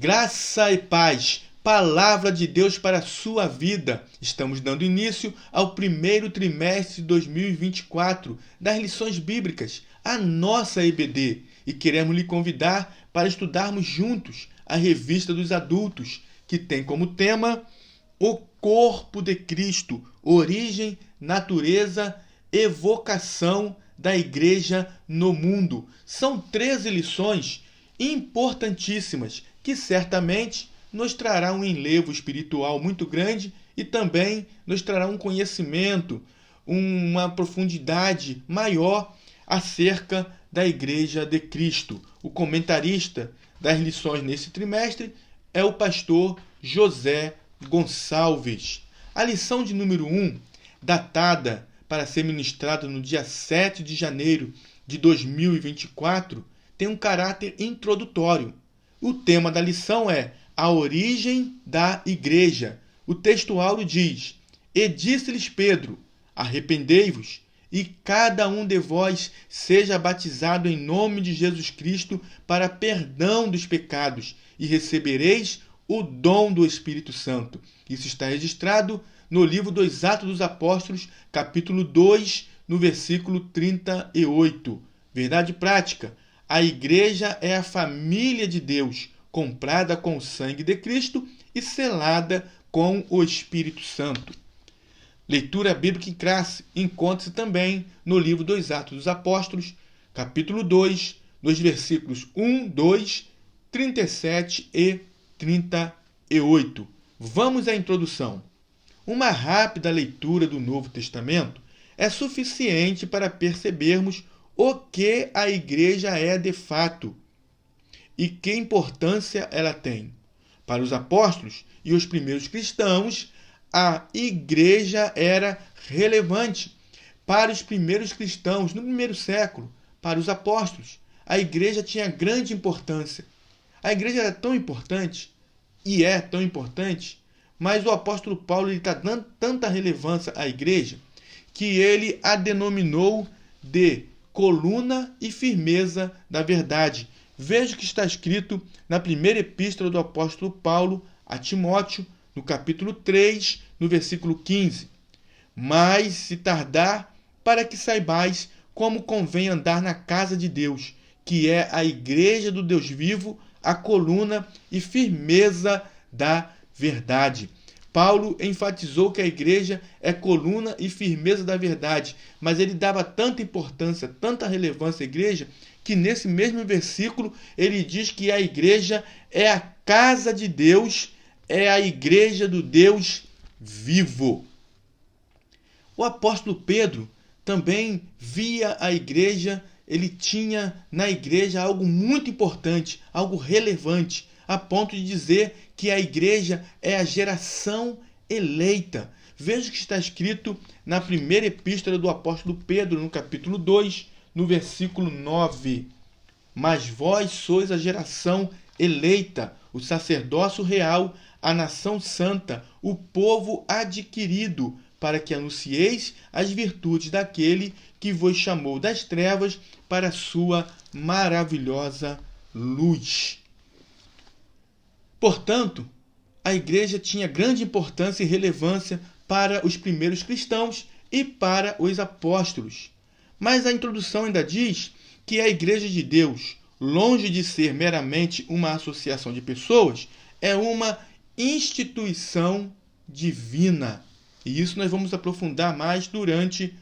Graça e paz, palavra de Deus para a sua vida. Estamos dando início ao primeiro trimestre de 2024 das lições bíblicas, a nossa EBD, e queremos lhe convidar para estudarmos juntos a Revista dos Adultos, que tem como tema o corpo de Cristo, origem, natureza e vocação da igreja no mundo. São 13 lições importantíssimas que certamente nos trará um enlevo espiritual muito grande e também nos trará um conhecimento, uma profundidade maior acerca da Igreja de Cristo. O comentarista das lições nesse trimestre é o pastor José Gonçalves. A lição de número 1, datada para ser ministrada no dia 7 de janeiro de 2024, tem um caráter introdutório. O tema da lição é a origem da igreja. O texto áureo diz: E disse-lhes Pedro, arrependei-vos, e cada um de vós seja batizado em nome de Jesus Cristo para perdão dos pecados, e recebereis o dom do Espírito Santo. Isso está registrado no livro dos Atos dos Apóstolos, capítulo 2, no versículo 38. Verdade prática: a igreja é a família de Deus, comprada com o sangue de Cristo e selada com o Espírito Santo. Leitura bíblica em classe encontra-se também no livro dos Atos dos Apóstolos, capítulo 2, nos versículos 1, 2, 37 e 38. Vamos à introdução. Uma rápida leitura do Novo Testamento é suficiente para percebermos o que a igreja é de fato e que importância ela tem. Para os apóstolos e os primeiros cristãos, a igreja era relevante. Para os primeiros cristãos, no primeiro século, para os apóstolos, a igreja tinha grande importância. A igreja era tão importante, e é tão importante, mas o apóstolo Paulo está dando tanta relevância à igreja que ele a denominou de coluna e firmeza da verdade. Veja o que está escrito na primeira epístola do apóstolo Paulo a Timóteo, no capítulo 3, no versículo 15. Mas se tardar, para que saibais como convém andar na casa de Deus, que é a igreja do Deus vivo, a coluna e firmeza da verdade. Paulo enfatizou que a igreja é coluna e firmeza da verdade, mas ele dava tanta importância, tanta relevância à igreja, que nesse mesmo versículo ele diz que a igreja é a casa de Deus, é a igreja do Deus vivo. O apóstolo Pedro também via a igreja, ele tinha na igreja algo muito importante, algo relevante, a ponto de dizer que a igreja é a geração eleita. Veja o que está escrito na primeira epístola do apóstolo Pedro, no capítulo 2, no versículo 9. Mas vós sois a geração eleita, o sacerdócio real, a nação santa, o povo adquirido, para que anuncieis as virtudes daquele que vos chamou das trevas para a sua maravilhosa luz. Portanto, a igreja tinha grande importância e relevância para os primeiros cristãos e para os apóstolos. Mas a introdução ainda diz que a igreja de Deus, longe de ser meramente uma associação de pessoas, é uma instituição divina. E isso nós vamos aprofundar mais durante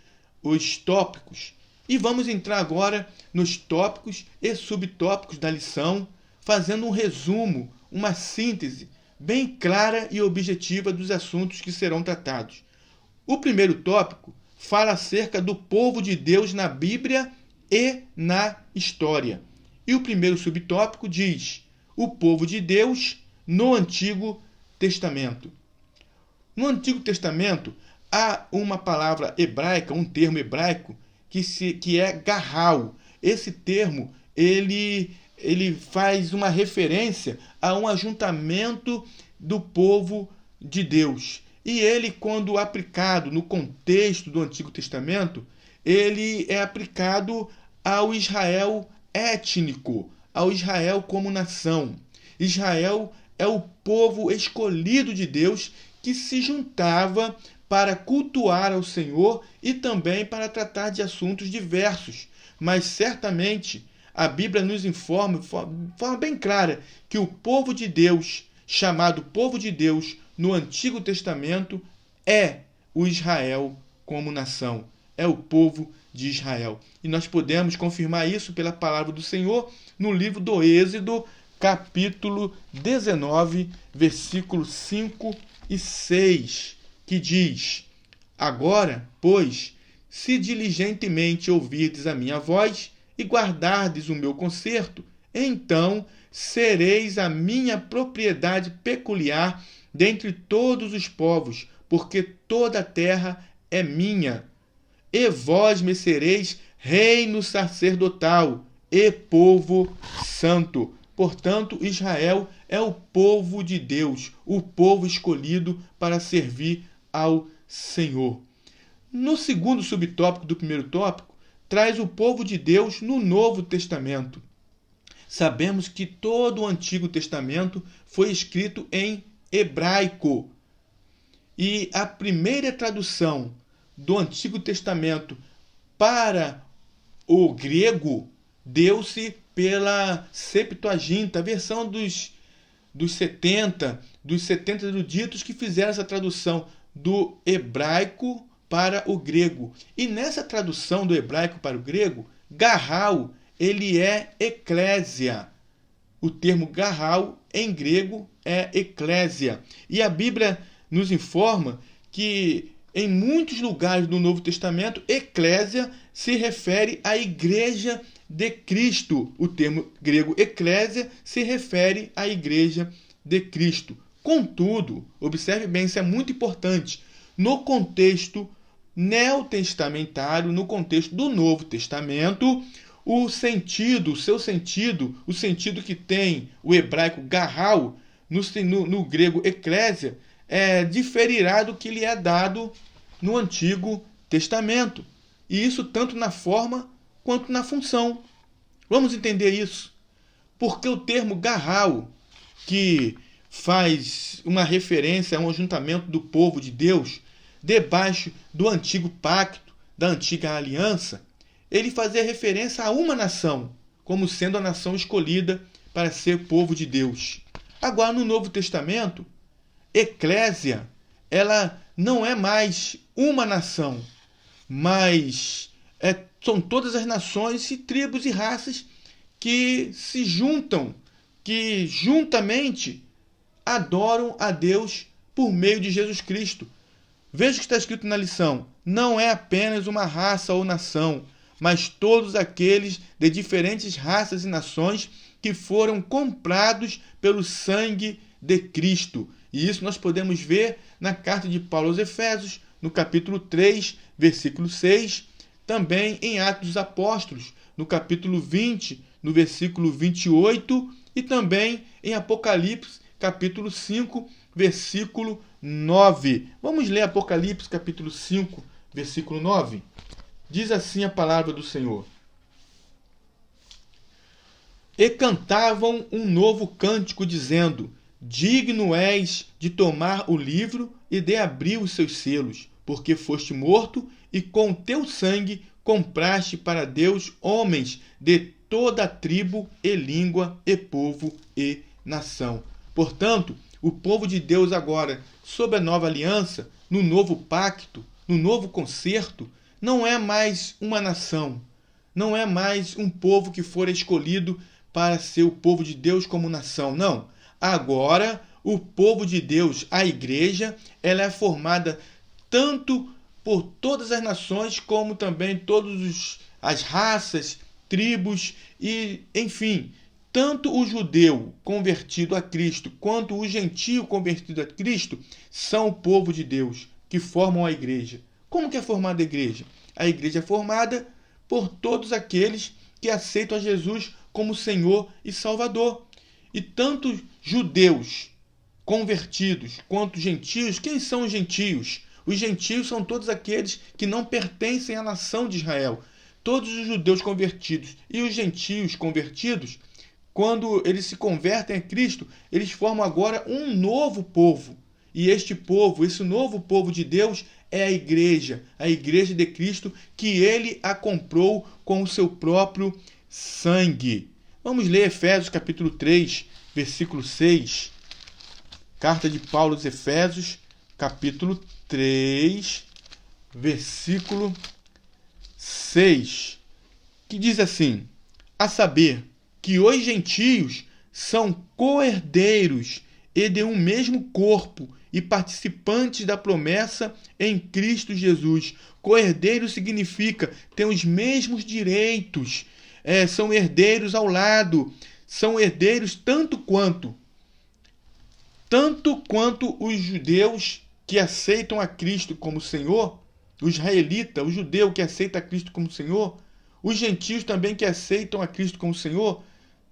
os tópicos. E vamos entrar agora nos tópicos e subtópicos da lição, fazendo um resumo, uma síntese bem clara e objetiva dos assuntos que serão tratados. O primeiro tópico fala acerca do povo de Deus na Bíblia e na história. E o primeiro subtópico diz: o povo de Deus no Antigo Testamento. No Antigo Testamento há uma palavra hebraica, um termo hebraico, que é garral. Esse termo ele faz uma referência a um ajuntamento do povo de Deus. E ele, quando aplicado no contexto do Antigo Testamento, ele é aplicado ao Israel étnico, ao Israel como nação. Israel é o povo escolhido de Deus que se juntava para cultuar ao Senhor e também para tratar de assuntos diversos. Mas certamente a Bíblia nos informa de forma bem clara que o povo de Deus, chamado povo de Deus no Antigo Testamento, é o Israel como nação, é o povo de Israel. E nós podemos confirmar isso pela palavra do Senhor no livro do Êxodo, capítulo 19, versículos 5 e 6, que diz: Agora, pois, se diligentemente ouvirdes a minha voz e guardardes o meu concerto, então sereis a minha propriedade peculiar dentre todos os povos, porque toda a terra é minha. E vós me sereis reino sacerdotal e povo santo. Portanto, Israel é o povo de Deus, o povo escolhido para servir ao Senhor. No segundo subtópico do primeiro tópico, traz o povo de Deus no Novo Testamento. Sabemos que todo o Antigo Testamento foi escrito em hebraico. E a primeira tradução do Antigo Testamento para o grego deu-se pela Septuaginta, a versão dos 70 eruditos que fizeram essa tradução do hebraico para o grego. E nessa tradução do hebraico para o grego, garral, ele é eclésia. O termo garral em grego é eclésia. E a Bíblia nos informa que em muitos lugares do Novo Testamento, eclésia se refere à igreja de Cristo. O termo grego eclésia se refere à igreja de Cristo. Contudo, observe bem, isso é muito importante, no contexto neotestamentário, no contexto do Novo Testamento, o sentido que tem o hebraico garral, no grego eclésia, diferirá do que lhe é dado no Antigo Testamento. E isso tanto na forma quanto na função. Vamos entender isso. Porque o termo garral, que faz uma referência a um ajuntamento do povo de Deus debaixo do antigo pacto, da antiga aliança, ele fazia referência a uma nação, como sendo a nação escolhida para ser povo de Deus. Agora, no Novo Testamento, eclésia, ela não é mais uma nação, mas são todas as nações e tribos e raças que se juntam, que juntamente adoram a Deus por meio de Jesus Cristo. Veja o que está escrito na lição. Não é apenas uma raça ou nação, mas todos aqueles de diferentes raças e nações que foram comprados pelo sangue de Cristo. E isso nós podemos ver na carta de Paulo aos Efésios, no capítulo 3, versículo 6, também em Atos dos Apóstolos, no capítulo 20, no versículo 28, e também em Apocalipse, capítulo 5, versículo 9. Vamos ler Apocalipse, capítulo 5, versículo 9. Diz assim a palavra do Senhor: E cantavam um novo cântico, dizendo: Digno és de tomar o livro e de abrir os seus selos, porque foste morto e com teu sangue compraste para Deus homens de toda a tribo e língua e povo e nação. Portanto, o povo de Deus agora, sob a nova aliança, no novo pacto, no novo concerto, não é mais uma nação, não é mais um povo que for escolhido para ser o povo de Deus como nação, não. Agora, o povo de Deus, a igreja, ela é formada tanto por todas as nações, como também todas as raças, tribos e, enfim, tanto o judeu convertido a Cristo quanto o gentio convertido a Cristo são o povo de Deus, que formam a igreja. Como que é formada a igreja? A igreja é formada por todos aqueles que aceitam a Jesus como Senhor e Salvador. E tanto judeus convertidos quanto gentios, quem são os gentios? Os gentios são todos aqueles que não pertencem à nação de Israel. Todos os judeus convertidos e os gentios convertidos quando eles se convertem a Cristo, eles formam agora um novo povo. E este povo, esse novo povo de Deus, é a igreja de Cristo, que ele a comprou com o seu próprio sangue. Vamos ler Efésios capítulo 3, versículo 6. Carta de Paulo aos Efésios, capítulo 3, versículo 6, que diz assim: a saber, que os gentios são co-herdeiros e de um mesmo corpo e participantes da promessa em Cristo Jesus. Co-herdeiro significa ter os mesmos direitos, são herdeiros ao lado, são herdeiros tanto quanto os judeus que aceitam a Cristo como Senhor, o israelita, o judeu que aceita a Cristo como Senhor, os gentios também que aceitam a Cristo como Senhor,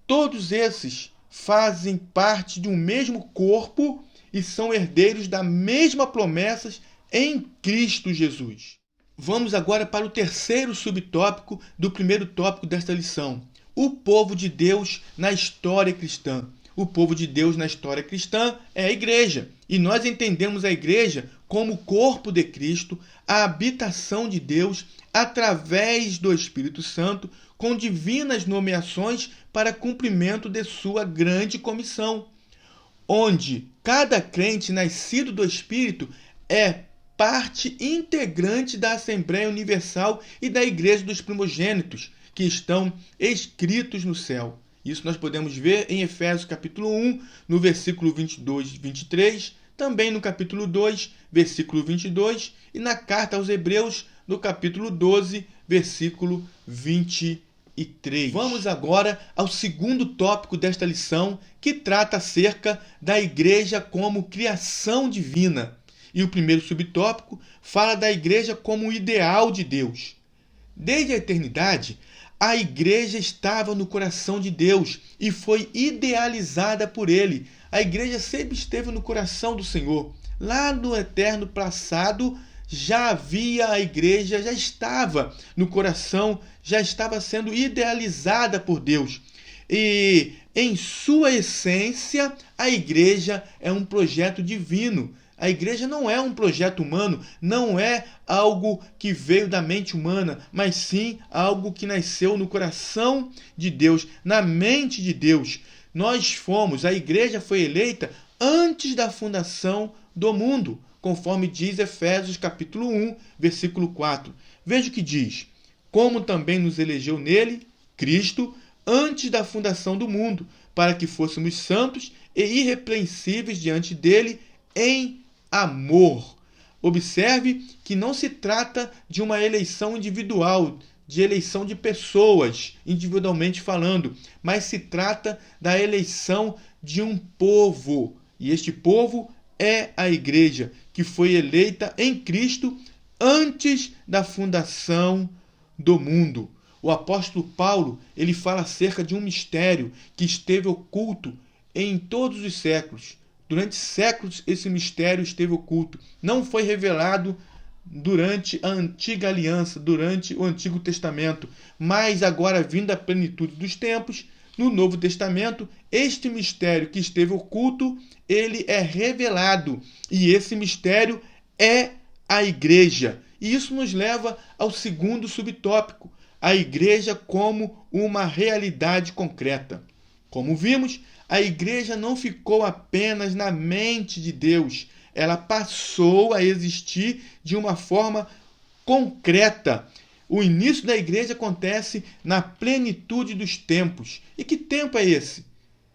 todos esses fazem parte de um mesmo corpo e são herdeiros da mesma promessa em Cristo Jesus. Vamos agora para o terceiro subtópico do primeiro tópico desta lição: o povo de Deus na história cristã. O povo de Deus na história cristã é a igreja. E nós entendemos a igreja como o corpo de Cristo, a habitação de Deus, através do Espírito Santo, com divinas nomeações para cumprimento de sua grande comissão, onde cada crente nascido do Espírito é parte integrante da Assembleia Universal e da Igreja dos Primogênitos, que estão escritos no céu. Isso nós podemos ver em Efésios capítulo 1, no versículo 22 e 23, também no capítulo 2, versículo 22, e na carta aos Hebreus, no capítulo 12, versículo 23. Vamos agora ao segundo tópico desta lição, que trata acerca da igreja como criação divina. E o primeiro subtópico fala da igreja como o ideal de Deus. Desde a eternidade, a igreja estava no coração de Deus e foi idealizada por ele. A igreja sempre esteve no coração do Senhor. Lá no eterno passado, já havia a igreja, já estava no coração, já estava sendo idealizada por Deus. E em sua essência, a igreja é um projeto divino. A igreja não é um projeto humano, não é algo que veio da mente humana, mas sim algo que nasceu no coração de Deus, na mente de Deus. A igreja foi eleita antes da fundação do mundo, conforme diz Efésios capítulo 1, versículo 4. Veja o que diz: como também nos elegeu nele, Cristo, antes da fundação do mundo, para que fôssemos santos e irrepreensíveis diante dele em amor. Observe que não se trata de uma eleição individual, de eleição de pessoas, individualmente falando, mas se trata da eleição de um povo. E este povo é a igreja, que foi eleita em Cristo antes da fundação do mundo. O apóstolo Paulo, ele fala acerca de um mistério que esteve oculto em todos os séculos. Durante séculos, esse mistério esteve oculto. Não foi revelado durante a antiga aliança, durante o Antigo Testamento. Mas agora, vindo a plenitude dos tempos, no Novo Testamento, este mistério que esteve oculto, ele é revelado. E esse mistério é a igreja. E isso nos leva ao segundo subtópico: a igreja como uma realidade concreta. Como vimos, a igreja não ficou apenas na mente de Deus, ela passou a existir de uma forma concreta. O início da igreja acontece na plenitude dos tempos. E que tempo é esse?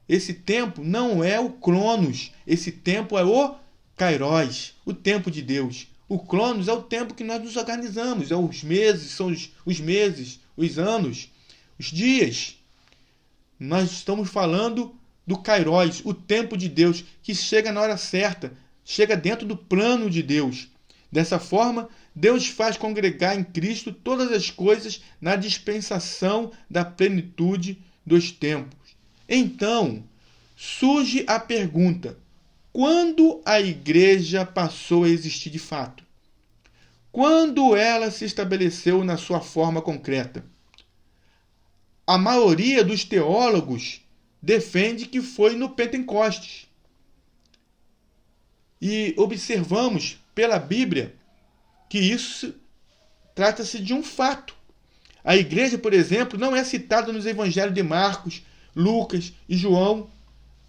Esse tempo não é o Cronos, esse tempo é o Kairos, o tempo de Deus. O Cronos é o tempo que nós nos organizamos, são os meses, os anos, os dias. Nós estamos falando do Kairos, o tempo de Deus, que chega na hora certa, chega dentro do plano de Deus. Dessa forma, Deus faz congregar em Cristo todas as coisas na dispensação da plenitude dos tempos. Então, surge a pergunta: quando a igreja passou a existir de fato? Quando ela se estabeleceu na sua forma concreta? A maioria dos teólogos defende que foi no Pentecostes. E observamos pela Bíblia que isso trata-se de um fato. A igreja, por exemplo, não é citada nos evangelhos de Marcos, Lucas e João.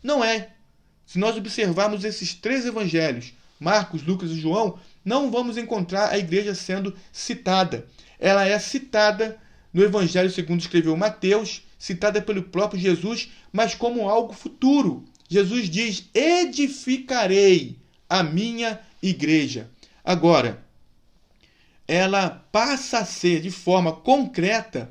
Não é. Se nós observarmos esses três evangelhos, Marcos, Lucas e João, não vamos encontrar a igreja sendo citada. Ela é citada no evangelho segundo escreveu Mateus, citada pelo próprio Jesus, mas como algo futuro. Jesus diz: edificarei a minha igreja. Agora, ela passa a ser de forma concreta,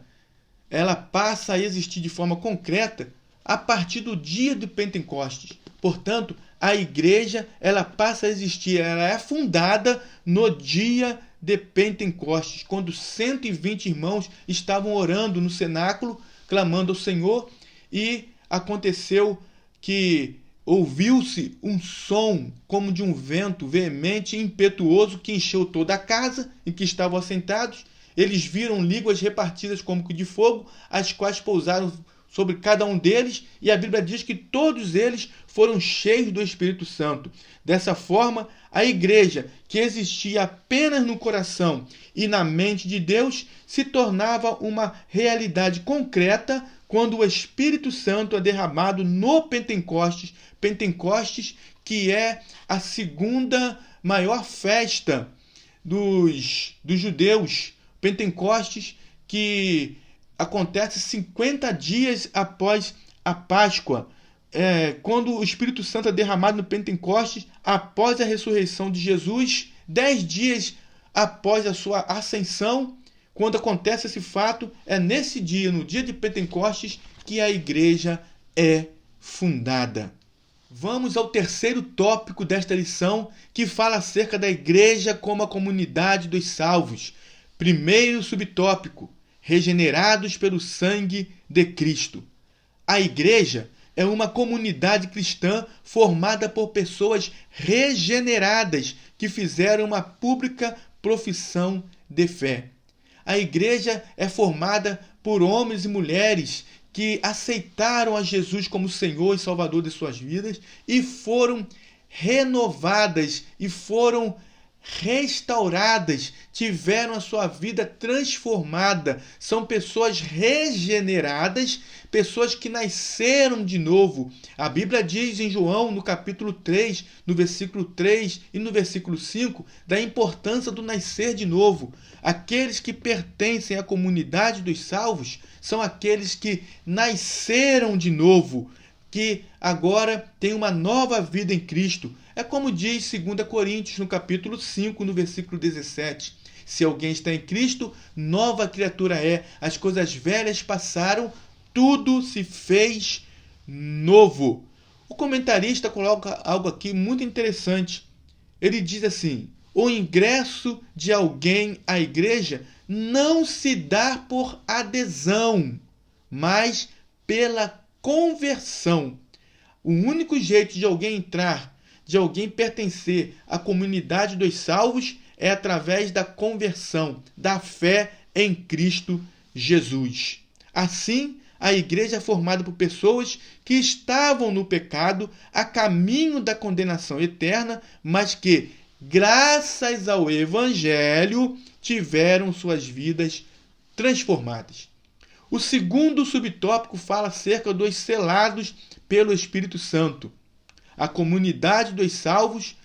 ela passa a existir de forma concreta a partir do dia de Pentecostes. Portanto, a igreja, ela passa a existir, ela é fundada no dia de Pentecostes, quando 120 irmãos estavam orando no cenáculo, clamando ao Senhor, e aconteceu que ouviu-se um som como de um vento veemente e impetuoso que encheu toda a casa em que estavam assentados. Eles viram línguas repartidas como que de fogo, as quais pousaram sobre cada um deles, e a Bíblia diz que todos eles foram cheios do Espírito Santo. Dessa forma, a igreja, que existia apenas no coração e na mente de Deus, se tornava uma realidade concreta quando o Espírito Santo é derramado no Pentecostes, Pentecostes, que é a segunda maior festa dos judeus, Pentecostes, que acontece 50 dias após a Páscoa, quando o Espírito Santo é derramado no Pentecostes, após a ressurreição de Jesus, 10 dias após a sua ascensão. Quando acontece esse fato, é nesse dia, no dia de Pentecostes, que a igreja é fundada. Vamos ao terceiro tópico desta lição, que fala acerca da igreja como a comunidade dos salvos. Primeiro subtópico: regenerados pelo sangue de Cristo. A igreja é uma comunidade cristã formada por pessoas regeneradas que fizeram uma pública profissão de fé. A igreja é formada por homens e mulheres que aceitaram a Jesus como Senhor e Salvador de suas vidas e foram renovadas e foram restauradas, tiveram a sua vida transformada. São pessoas regeneradas, pessoas que nasceram de novo. A Bíblia diz em João, no capítulo 3, no versículo 3 e no versículo 5, da importância do nascer de novo. Aqueles que pertencem à comunidade dos salvos são aqueles que nasceram de novo, que agora têm uma nova vida em Cristo. É como diz 2 Coríntios, no capítulo 5, no versículo 17. Se alguém está em Cristo, nova criatura é. As coisas velhas passaram, tudo se fez novo. O comentarista coloca algo aqui muito interessante. Ele diz assim: o ingresso de alguém à igreja não se dá por adesão, mas pela conversão. O único jeito de alguém entrar, de alguém pertencer à comunidade dos salvos, é através da conversão, da fé em Cristo Jesus. Assim, a igreja é formada por pessoas que estavam no pecado, a caminho da condenação eterna, mas que, graças ao Evangelho, tiveram suas vidas transformadas. O segundo subtópico fala acerca dos selados pelo Espírito Santo. A comunidade dos salvos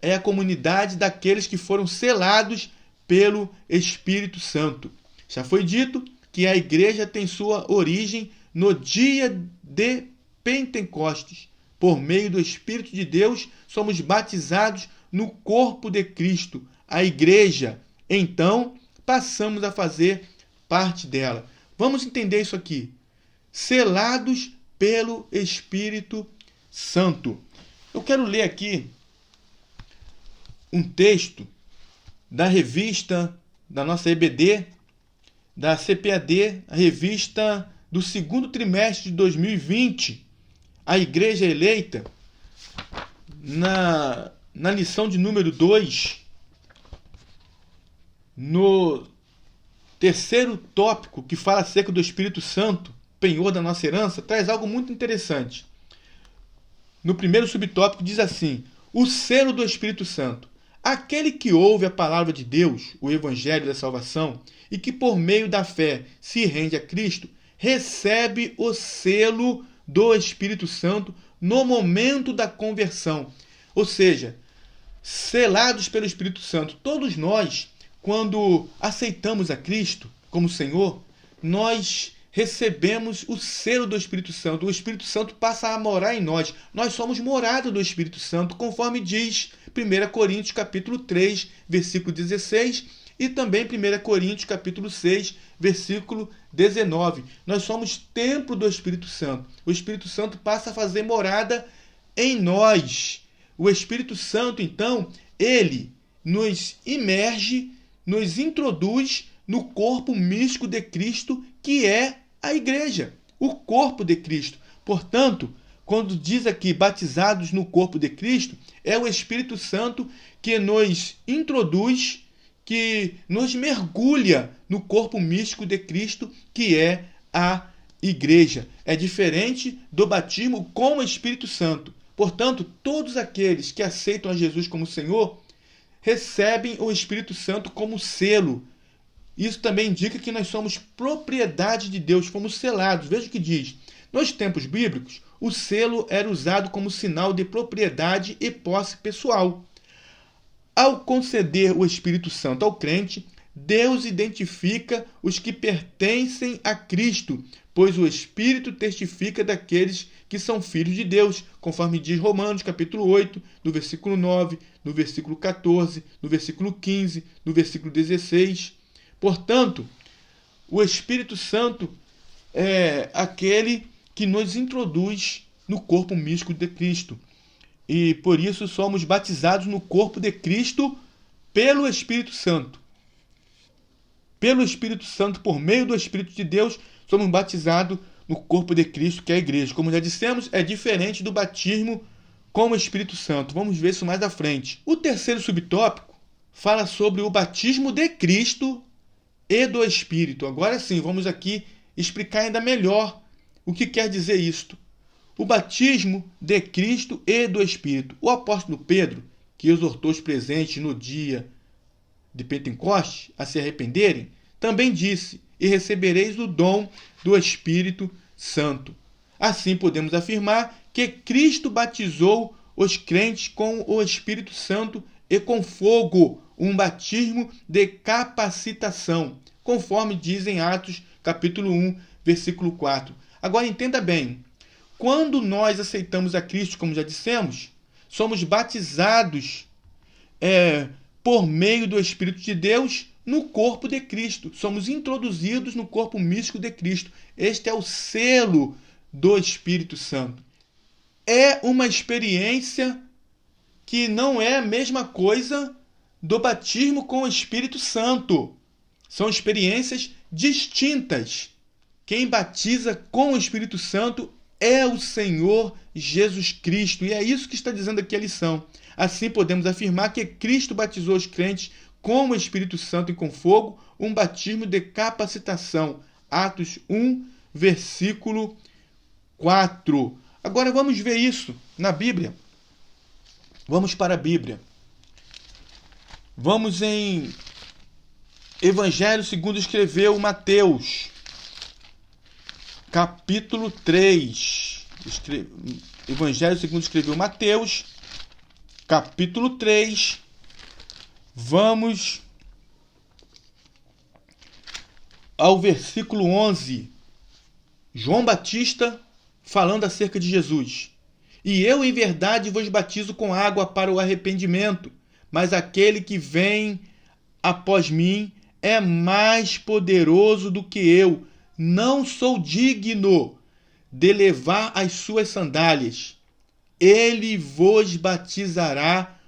é a comunidade daqueles que foram selados pelo Espírito Santo. Já foi dito que a igreja tem sua origem no dia de Pentecostes. Por meio do Espírito de Deus, somos batizados no corpo de Cristo, a igreja. Então, passamos a fazer parte dela. Vamos entender isso aqui. Selados pelo Espírito Santo. Eu quero ler aqui um texto da revista da nossa EBD, da CPAD, a revista do segundo trimestre de 2020, a Igreja Eleita, na lição de número 2, no terceiro tópico que fala acerca do Espírito Santo, penhor da nossa herança, traz algo muito interessante. No primeiro subtópico diz assim: o selo do Espírito Santo. Aquele que ouve a palavra de Deus, o evangelho da salvação, e que por meio da fé se rende a Cristo, recebe o selo do Espírito Santo no momento da conversão. Ou seja, selados pelo Espírito Santo. Todos nós, quando aceitamos a Cristo como Senhor, nós recebemos o selo do Espírito Santo. O Espírito Santo passa a morar em nós. Nós somos morada do Espírito Santo, conforme diz 1 Coríntios capítulo 3, versículo 16, e também 1 Coríntios capítulo 6, versículo 19. Nós somos templo do Espírito Santo. O Espírito Santo passa a fazer morada em nós. O Espírito Santo, então, ele nos imerge, nos introduz no corpo místico de Cristo, que é a igreja, o corpo de Cristo. Portanto, quando diz aqui batizados no corpo de Cristo, é o Espírito Santo que nos introduz, que nos mergulha no corpo místico de Cristo, que é a igreja. É diferente do batismo com o Espírito Santo. Portanto, todos aqueles que aceitam a Jesus como Senhor recebem o Espírito Santo como selo. Isso também indica que nós somos propriedade de Deus, fomos selados. Veja o que diz. Nos tempos bíblicos, o selo era usado como sinal de propriedade e posse pessoal. Ao conceder o Espírito Santo ao crente, Deus identifica os que pertencem a Cristo, pois o Espírito testifica daqueles que são filhos de Deus, conforme diz Romanos capítulo 8, no versículo 9, no versículo 14, no versículo 15, no versículo 16. Portanto, o Espírito Santo é aquele que nos introduz no corpo místico de Cristo. E por isso somos batizados no corpo de Cristo pelo Espírito Santo. Pelo Espírito Santo, por meio do Espírito de Deus, somos batizados no corpo de Cristo, que é a igreja. Como já dissemos, é diferente do batismo com o Espírito Santo. Vamos ver isso mais à frente. O terceiro subtópico fala sobre o batismo de Cristo e do Espírito. Agora sim, vamos aqui explicar ainda melhor o que quer dizer isto. O batismo de Cristo e do Espírito. O apóstolo Pedro, que exortou os presentes no dia de Pentecostes a se arrependerem, também disse: e recebereis o dom do Espírito Santo. Assim podemos afirmar que Cristo batizou os crentes com o Espírito Santo e com fogo, um batismo de capacitação, conforme diz em Atos capítulo 1, versículo 4. Agora entenda bem, quando nós aceitamos a Cristo, como já dissemos, somos batizados por meio do Espírito de Deus no corpo de Cristo. Somos introduzidos no corpo místico de Cristo. Este é o selo do Espírito Santo. É uma experiência que não é a mesma coisa do batismo com o Espírito Santo. São experiências distintas. Quem batiza com o Espírito Santo é o Senhor Jesus Cristo. E é isso que está dizendo aqui a lição. Assim podemos afirmar que Cristo batizou os crentes com o Espírito Santo e com fogo, um batismo de capacitação. Atos 1, versículo 4. Agora vamos ver isso na Bíblia. Vamos para a Bíblia. Vamos em Evangelho segundo escreveu Mateus, capítulo 3. Evangelho segundo escreveu Mateus, capítulo 3. Vamos ao versículo 11. João Batista falando acerca de Jesus. E eu, em verdade, vos batizo com água para o arrependimento, mas aquele que vem após mim é mais poderoso do que eu. Não sou digno de levar as suas sandálias. Ele vos batizará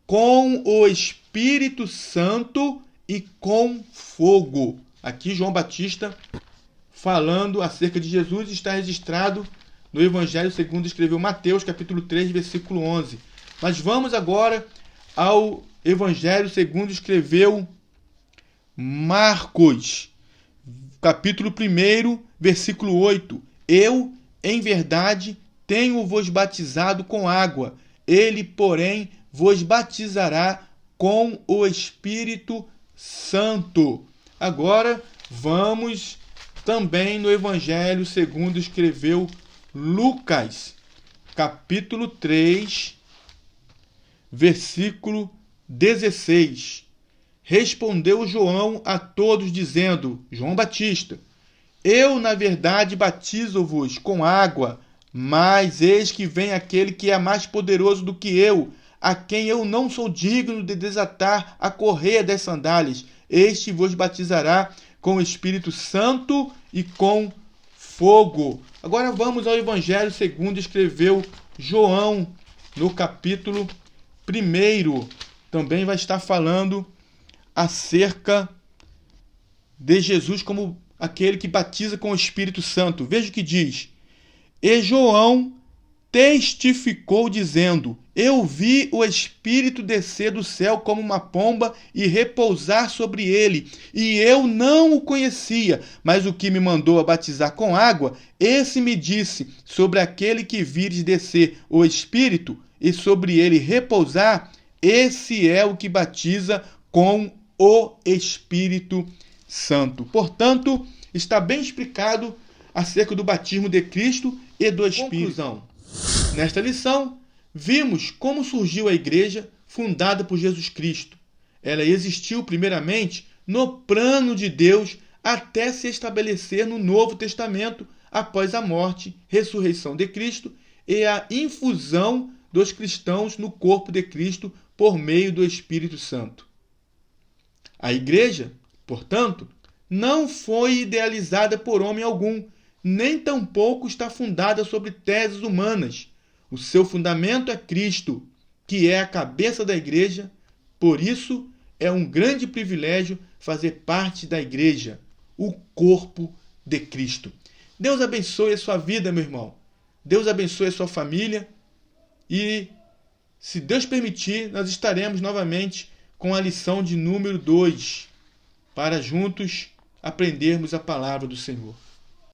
com o Espírito Santo e com fogo. Aqui João Batista falando acerca de Jesus, está registrado no Evangelho segundo escreveu Mateus, capítulo 3, versículo 11. Mas vamos agora ao Evangelho segundo escreveu Marcos, capítulo 1, Versículo 8. Eu, em verdade, tenho-vos batizado com água. Ele, porém, vos batizará com o Espírito Santo. Agora, vamos também no Evangelho segundo escreveu Lucas, capítulo 3, versículo 16. Respondeu João a todos, dizendo, João Batista, eu, na verdade, batizo-vos com água, mas eis que vem aquele que é mais poderoso do que eu, a quem eu não sou digno de desatar a correia das sandálias. Este vos batizará com o Espírito Santo e com fogo. Agora vamos ao Evangelho segundo escreveu João, no capítulo 1. Também vai estar falando acerca de Jesus como aquele que batiza com o Espírito Santo. Veja o que diz. E João testificou dizendo, eu vi o Espírito descer do céu como uma pomba e repousar sobre ele, e eu não o conhecia, mas o que me mandou a batizar com água, esse me disse, sobre aquele que vires descer o Espírito e sobre ele repousar, esse é o que batiza com o Espírito Santo. Portanto, está bem explicado acerca do batismo de Cristo e do Espírito. Conclusão. Nesta lição, vimos como surgiu a igreja fundada por Jesus Cristo. Ela existiu primeiramente no plano de Deus até se estabelecer no Novo Testamento após a morte, ressurreição de Cristo e a infusão dos cristãos no corpo de Cristo por meio do Espírito Santo. A igreja, portanto, não foi idealizada por homem algum, nem tampouco está fundada sobre teses humanas. O seu fundamento é Cristo, que é a cabeça da igreja. Por isso, é um grande privilégio fazer parte da igreja, o corpo de Cristo. Deus abençoe a sua vida, meu irmão. Deus abençoe a sua família. E, se Deus permitir, nós estaremos novamente com a lição de número 2, para juntos aprendermos a palavra do Senhor.